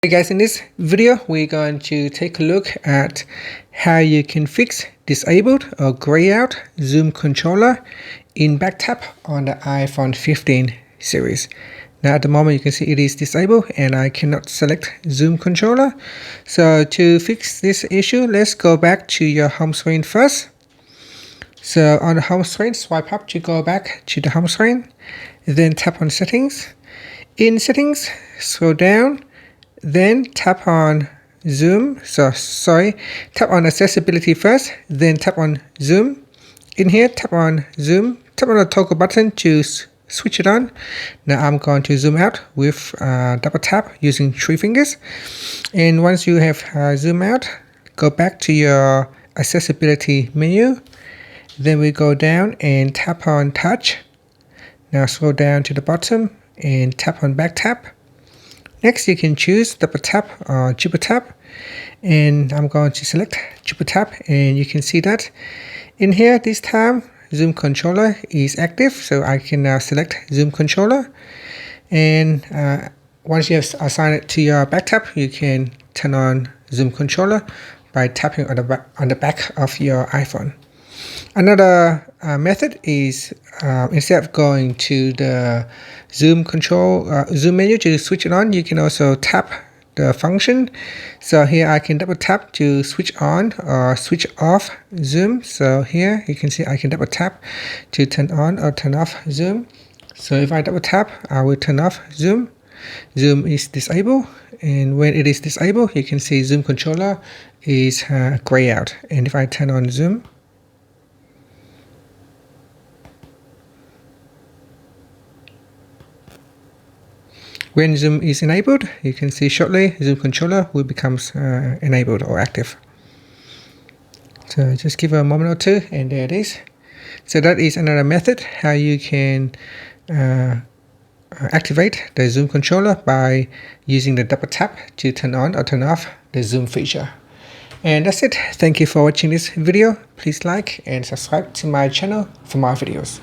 Hey guys, in this video we're going to take a look at how you can fix disabled or gray out zoom controller in back tap on the iPhone 15 series. Now at the moment you can see it is disabled and I cannot select zoom controller. So to fix this issue, let's go back to your home screen first. So on the home screen, swipe up to go back to the home screen, then tap on settings. In settings, scroll down, then tap on zoom. Tap on accessibility first, then tap on zoom. In here, tap on zoom, tap on the toggle button to switch it on. Now I'm going to zoom out with double tap using 3 fingers. And once you have zoom out, go back to your accessibility menu. Then we go down and tap on touch. Now scroll down to the bottom and tap on back tap. Next, you can choose double tap or triple tap, and I'm going to select triple tap, and you can see that in here this time zoom controller is active, so I can now select zoom controller. And once you have assigned it to your back tap, you can turn on zoom controller by tapping on the back of your iPhone. Another method is instead of going to the zoom menu to switch it on, you can also tap the function. So here I can double tap to switch on or switch off zoom. So here you can see I can double tap to turn on or turn off zoom. So if I double tap, I will turn off zoom. Zoom is disabled, and when it is disabled, you can see zoom controller is gray out. And if I turn on zoom, when zoom is enabled, you can see shortly zoom controller will become enabled or active. So just give it a moment or two, and there it is. So that is another method how you can activate the zoom controller by using the double tap to turn on or turn off the zoom feature. And that's it. Thank you for watching this video. Please like and subscribe to my channel for more videos.